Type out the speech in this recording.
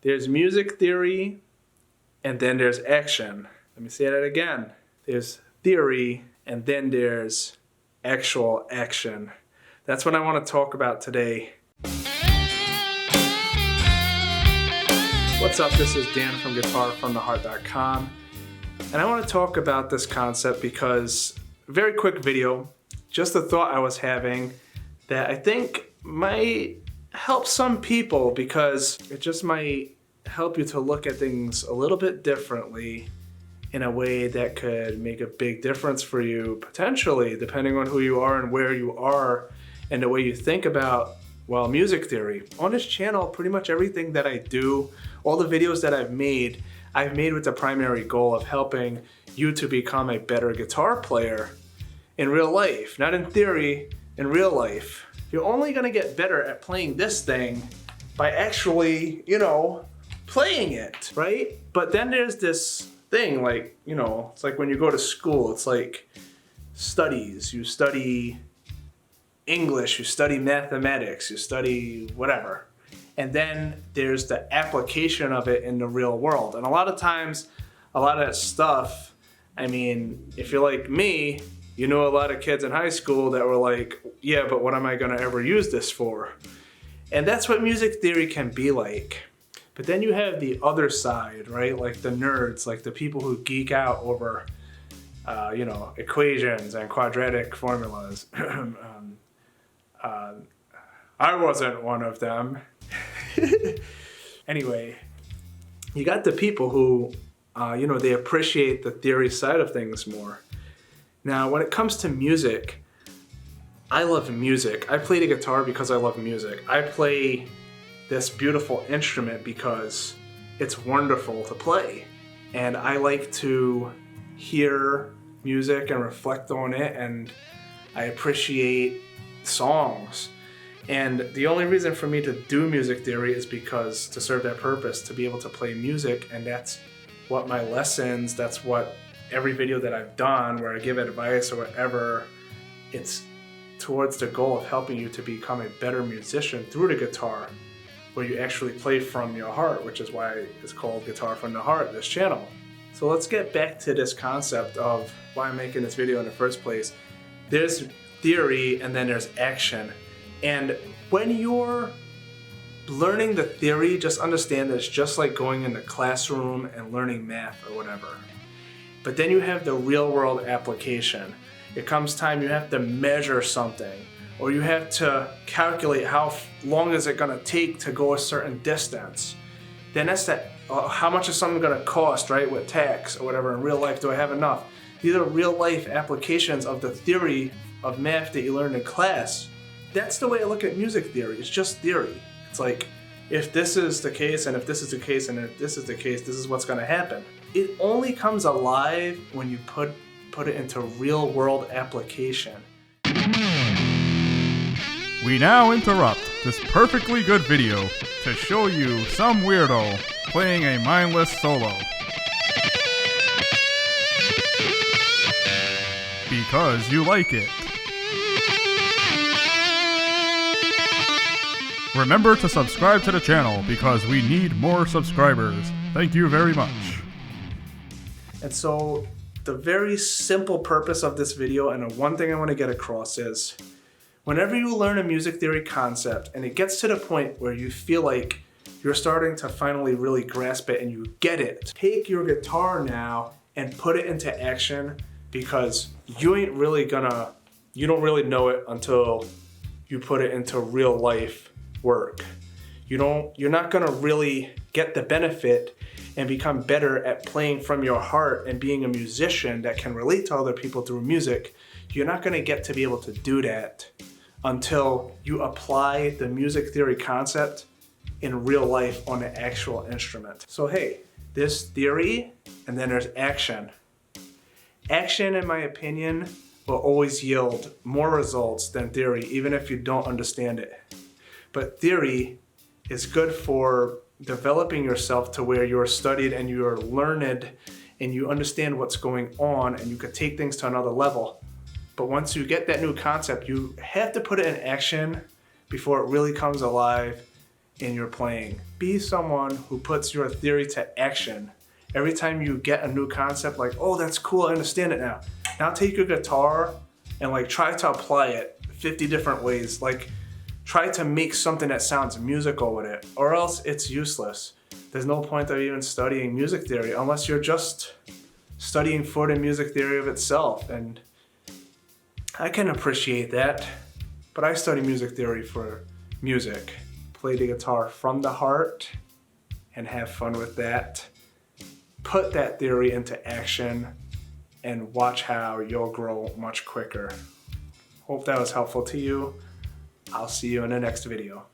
There's music theory, and then there's action. Let me say that again. There's theory, and then there's actual action. That's what I want to talk about today. What's up? This is Dan from GuitarFromTheHeart.com, and I want to talk about this concept because, very quick video, just a thought I was having that I think might help some people because it just might help you to look at things a little bit differently in a way that could make a big difference for you, potentially, depending on who you are and where you are and the way you think about, well, music theory. On this channel, pretty much everything that I do, all the videos that I've made with the primary goal of helping you to become a better guitar player in real life, not in theory, in real life. You're only gonna get better at playing this thing by actually, playing it, right? But then there's this thing like, it's like when you go to school, it's like studies. You study English, you study mathematics, you study whatever. And then there's the application of it in the real world. And a lot of times, a lot of that stuff, if you're like me, you know a lot of kids in high school that were like, yeah, but what am I gonna ever use this for? And that's what music theory can be like. But then you have the other side, right? Like the nerds, like the people who geek out over, equations and quadratic formulas. I wasn't one of them. Anyway, you got the people who, they appreciate the theory side of things more. Now, when it comes to music, I love music. I play the guitar because I love music. I play this beautiful instrument because it's wonderful to play. And I like to hear music and reflect on it, and I appreciate songs. And the only reason for me to do music theory is because to serve that purpose, to be able to play music, and that's what my lessons, that's what every video that I've done where I give advice or whatever, it's towards the goal of helping you to become a better musician through the guitar, where you actually play from your heart, which is why it's called Guitar from the Heart, this channel. So let's get back to this concept of why I'm making this video in the first place. There's theory and then there's action. And when you're learning the theory, just understand that it's just like going in the classroom and learning math or whatever. But then you have the real world application. It comes time you have to measure something, or you have to calculate how long is it gonna take to go a certain distance. Then that's how much is something gonna cost, right, with tax or whatever in real life, do I have enough? These are real life applications of the theory of math that you learned in class. That's the way I look at music theory, it's just theory. It's like, if this is the case, and if this is the case, and if this is the case, this is what's gonna happen. It only comes alive when you put it into real world application. We now interrupt this perfectly good video to show you some weirdo playing a mindless solo. Because you like it. Remember to subscribe to the channel because we need more subscribers. Thank you very much. And so the very simple purpose of this video, and the one thing I want to get across is, whenever you learn a music theory concept and it gets to the point where you feel like you're starting to finally really grasp it and you get it, take your guitar now and put it into action, because you don't really know it until you put it into real life work. You're not gonna really get the benefit and become better at playing from your heart and being a musician that can relate to other people through music. You're not gonna get to be able to do that until you apply the music theory concept in real life on the actual instrument. So hey, there's theory and then there's action. Action, in my opinion, will always yield more results than theory, even if you don't understand it. But theory is good for developing yourself to where you're studied and you're learned and you understand what's going on and you could take things to another level. But once you get that new concept, you have to put it in action before it really comes alive in your playing. Be someone who puts your theory to action. Every time you get a new concept, like, oh, that's cool, I understand it now. Now take your guitar and like try to apply it 50 different ways. Like, try to make something that sounds musical with it, or else it's useless. There's no point of even studying music theory unless you're just studying for the music theory of itself. And I can appreciate that, but I study music theory for music. Play the guitar from the heart and have fun with that. Put that theory into action and watch how you'll grow much quicker. Hope that was helpful to you. I'll see you in the next video.